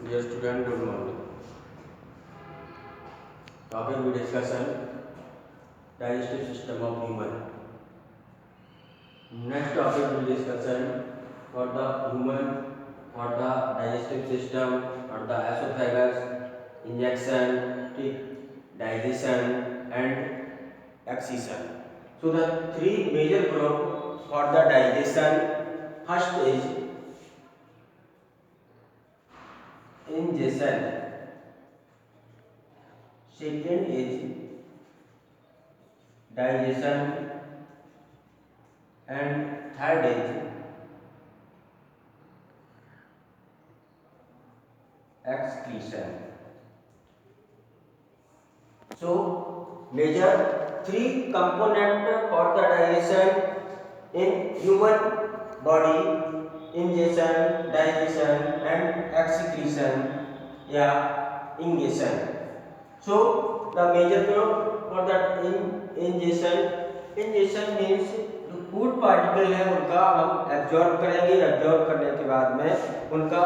Dear student, good morning. Topic we discussion digestive system of human. Next topic we discussion for the human or the digestive system or the esophagus, injection, digestion and excision. So the three major group for the digestion. First is ingestion. Second is digestion and third is excretion. So major three component for the digestion in human body: ingestion, digestion and excretion या ingestion. So the major group for that ingestion means जो food particle है उनका हम absorb करेंगे। Absorb करने के बाद में उनका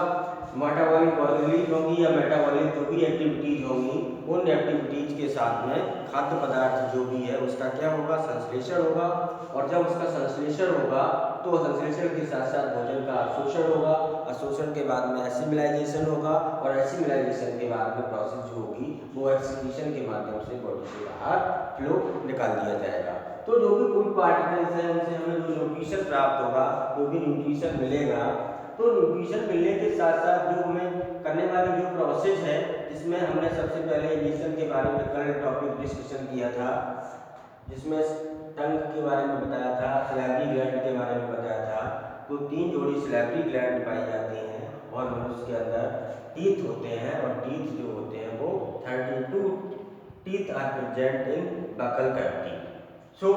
मेटाबॉलिक रिलीज होगी या मेटाबॉलिक जो भी एक्टिविटीज होंगी उन एक्टिविटीज के साथ में खाद्य पदार्थ जो भी है उसका क्या होगा, संश्लेषण होगा। और जब उसका संश्लेषण होगा तो संश्लेषण के साथ साथ भोजन का अवशोषण होगा। अवशोषण के बाद में एसिमिलाइजेशन होगा और एसिमिलाइजेशन के बाद में प्रोसेस जो होगी वो एक्सक्रीशन के माध्यम से बॉडी से बाहर फ्लो निकाल दिया जाएगा। तो जो भी फूड पार्टिकल्स हैं उनसे हमें जो न्यूट्रिशन प्राप्त होगा, जो भी न्यूट्रिशन मिलेगा, तो न्यूट्रिशन मिलने के साथ साथ जो हमें करने वाली जो प्रोसेस है जिसमें हमने सबसे पहले इंजेक्शन के बारे में कल टॉपिक डिस्कशन किया था, जिसमें टंग के बारे में बताया था, सैलरी ग्लैंड के बारे में बताया था। तो 3 जोड़ी सैलरी ग्लैंड पाई जाती हैं और मनुष्य के अंदर टीथ होते हैं और टीथ जो होते हैं वो 32 teeth are present in buccal cavity. So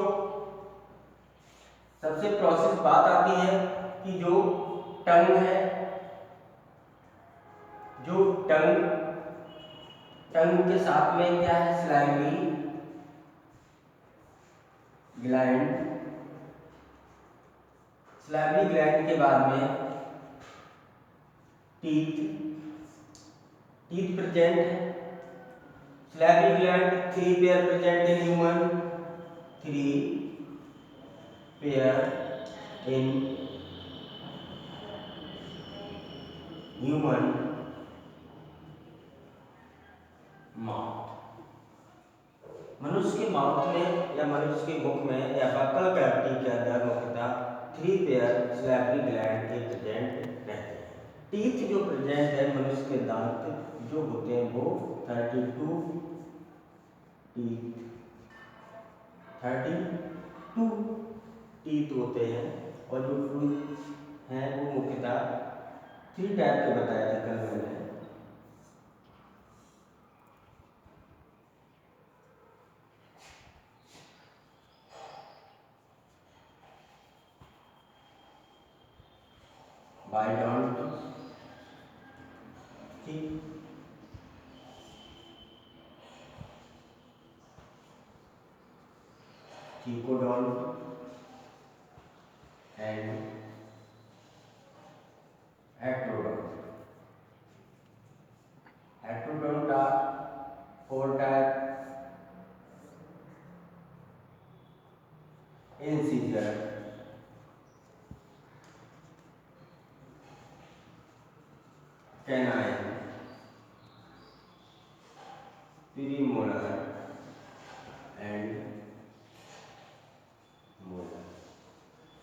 सबसे प्रोसेस बात आती है कि जो टंग है, जो टंग के साथ में क्या है, सैलरी ग्लैंड। सैलरी ग्लैंड के बाद में टीथ प्रेजेंट है। Salary gland 3 pair present in human, 3 pair in human mouth. मनुष्य के माउथ में या मनुष्य के मुख में या बकल कैविटी के अंदर मुख्यतः 3 पेयर सैलरी ग्लैंड के प्रेजेंट रहते हैं। टीथ जो प्रेजेंट है, मनुष्य के दांत जो होते हैं वो 32 टीथ होते हैं और जो टूथ हैं वो मुख्यतः 3 टाइप के बताया था कल मैंने। बाइडोंट, Chicodont and Ectrodont. Ectrodont are 4 types: incisor, canine, premolar and molar.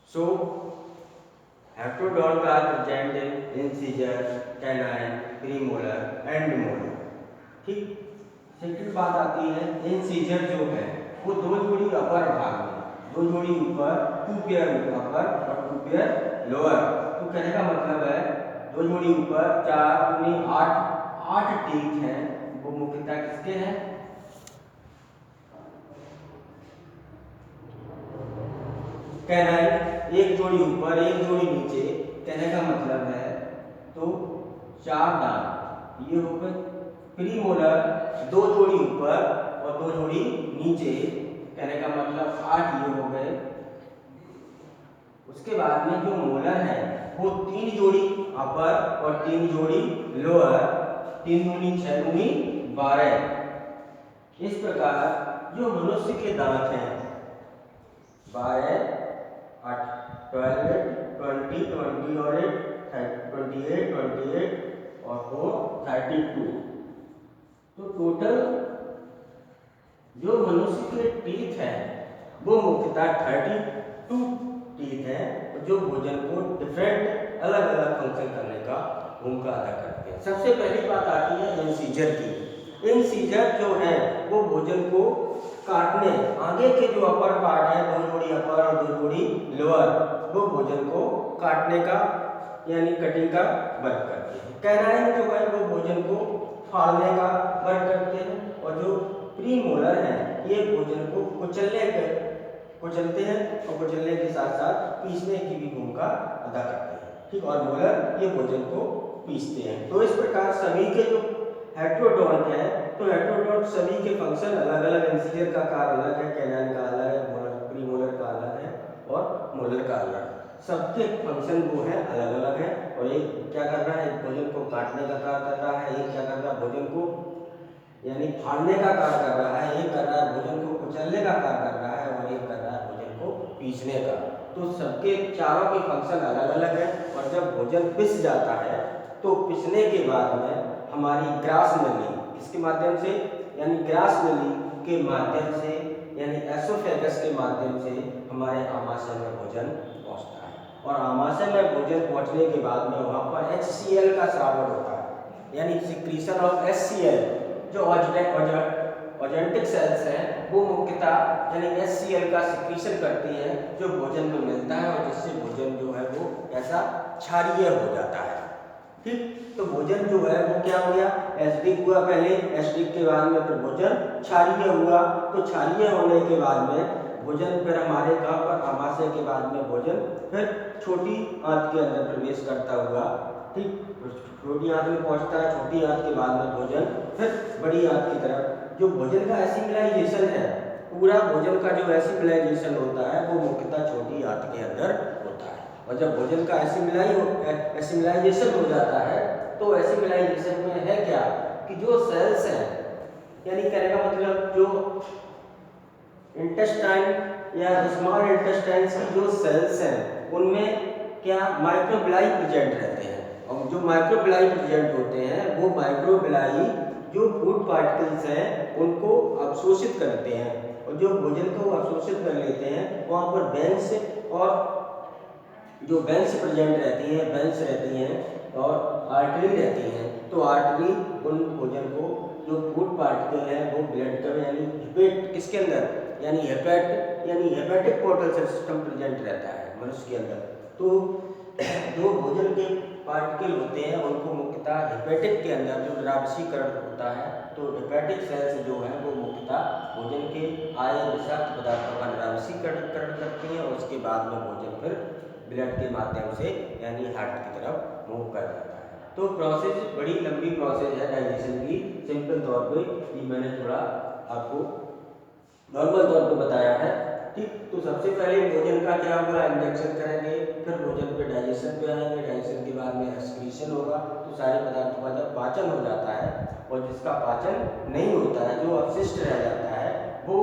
So ectrodont are present in incisor, canine, premolar and molar. ठीक। सेकंड बात आती है इंसीजर जो है वो 2 जोड़ी अपर भाग में, 2 जोड़ी ऊपर, 2 पेयर अपर और 2 पेयर लोअर। तो कहने का मतलब है 2 जोड़ी ऊपर, 4 दूनी 8 टीथ हैं। वो मुख्यतः किसके हैं, कैनाइन। 1 जोड़ी ऊपर 1 जोड़ी नीचे, कहने का मतलब है तो 4 दांत ये हो गए। प्रीमोलर 2 जोड़ी ऊपर और 2 जोड़ी नीचे, कहने का मतलब 8 ये हो गए। उसके बाद में जो मोलर है वो 3 जोड़ी अपर और 3 जोड़ी लोअर, 3 दूनी 6 दूनी 12। इस प्रकार जो मनुष्य के दांत हैं 12, 8, 12, 20, 20 और 8, 28, 28 और 4, 32। तो टोटल जो मनुष्य के टीथ है वो मुख्यतः 32 टीथ है, जो भोजन को डिफरेंट अलग अलग फंक्शन करने का भूमिका अदा करते हैं। सबसे पहली बात आती है इंसीजर की। इंसीजर जो है वो भोजन को काटने, आगे के जो अपर पार्ट है 2 जोड़ी अपर और 2 जोड़ी लोअर, वो भोजन को काटने का यानी कटिंग का वर्क करते हैं। कैनाइन जो है वो भोजन को फाड़ने का वर्क करते हैं, और जो प्रीमोलर है ये भोजन को कुचलते हैं और कुचलने के साथ साथ पीसने की भी भूमिका अदा करते हैं। ठीक, और मोलर ये भोजन को पीसते हैं। तो इस प्रकार सभी के जो हेट्रोडोंट है, तो हेट्रोडोंट सभी के फंक्शन अलग अलग, इंसीजर का आकार अलग है, कैनाइन का अलग है, मोलर प्रीमोलर का अलग है और मोलर का अलग है। सबके फंक्शन वो है अलग अलग है, और एक क्या कर रहा है, भोजन को काटने का कार्य कर रहा है, एक क्या कर रहा है, भोजन को यानी फाड़ने का कार्य कर रहा है, एक कर रहा है भोजन को कुचलने का कार्य कर रहा है, और एक कर रहा है भोजन को पीसने का। तो सबके चारों के फंक्शन अलग अलग है। और जब भोजन पिस जाता है तो पिसने के बाद में हमारी ग्रास नली इसके माध्यम से, यानी ग्रास नली के माध्यम से, यानी एसोफेगस के माध्यम से हमारे आमाशय में भोजन पहुंचता है, और आमाशय में भोजन पहुंचने के बाद में वहां पर HCl का स्रावन होता है, यानी सिक्रीशन ऑफ HCl। जो ऑजेंटिक सेल्स हैं वो मुख्यतः यानी HCl का सिक्रीशन करती हैं, जो भोजन में मिलता है, और जिससे भोजन जो है वो ऐसा क्षारीय हो जाता है। ठीक, तो भोजन जो है वो क्या हो गया, एसिडिक हुआ पहले, एसिडिक के बाद में फिर भोजन क्षारीय हुआ। तो क्षारीय होने के बाद में भोजन फिर हमारे कहाँ पर, आमाशय के बाद में भोजन फिर छोटी आंत के अंदर प्रवेश करता हुआ, ठीक, छोटी आंत में पहुंचता है, छोटी आंत के बाद में भोजन फिर बड़ी आंत की तरफ। जो भोजन का एसिमिलाइजेशन है, पूरा भोजन का जो एसिमिलाइजेशन होता है वो मुख्यतः छोटी आंत के अंदर होता है। और जब भोजन का एसिमिलाइजेशन हो जाता है तो एसिमिलाइजेशन में है क्या कि जो सेल्स हैं, यानी कहने का मतलब जो इंटेस्टाइन या स्मॉल इंटेस्टाइन की जो सेल्स हैं उनमें क्या माइक्रोबिलाई प्रेजेंट रहते हैं, और जो माइक्रोबिलाई प्रेजेंट होते हैं वो माइक्रोबिलाई जो फूड पार्टिकल्स हैं उनको अवशोषित करते हैं, और जो भोजन को अवशोषित कर लेते हैं वहाँ पर वेंस और जो वेंस प्रेजेंट रहती हैं, वेंस रहती हैं और आर्टरी रहती हैं। तो आर्टरी उन भोजन को, जो फूड पार्टिकल है वो ब्लड का यानी हेपेट किसके अंदर, यानी हेपेटिक पोर्टल सिस्टम प्रेजेंट रहता है मनुष्य के अंदर। तो जो भोजन के पार्टिकल होते हैं उनको मुख्यतः हेपेटिक के अंदर जो द्रावसीकरण होता है, तो हेपेटिक सेल्स जो है वो मुख्यतः भोजन के आए विषाक्त पदार्थों का द्रावसीकरण करती हैं, और उसके बाद में भोजन फिर ब्लड के माध्यम से यानी हार्ट की तरफ मूव कर जाता है। तो प्रोसेस बड़ी लंबी प्रोसेस है डाइजेशन की। सिंपल तौर पे ये मैंने थोड़ा आपको नॉर्मल तौर पे बताया है। ठीक, तो सबसे पहले भोजन का क्या होगा, इंजेक्शन करेंगे, फिर भोजन पे डाइजेशन पे आएंगे, डाइजेशन के बाद में एक्सक्रीशन होगा। तो सारे पदार्थों का जब पाचन हो जाता है, और जिसका पाचन नहीं होता है, जो अपशिष्ट रह जाता है, वो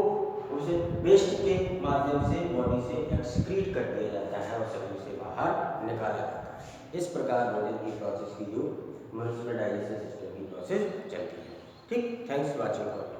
उसे वेस्ट के माध्यम से बॉडी से एक्सक्रीट कर दिया जाता है और शरीर से बाहर निकाला जाता है। इस प्रकार भोजन की प्रोसेस की जो मनुष्य में डाइजेशन सिस्टम की प्रोसेस चलती है। ठीक, थैंक्स फॉर वॉचिंग।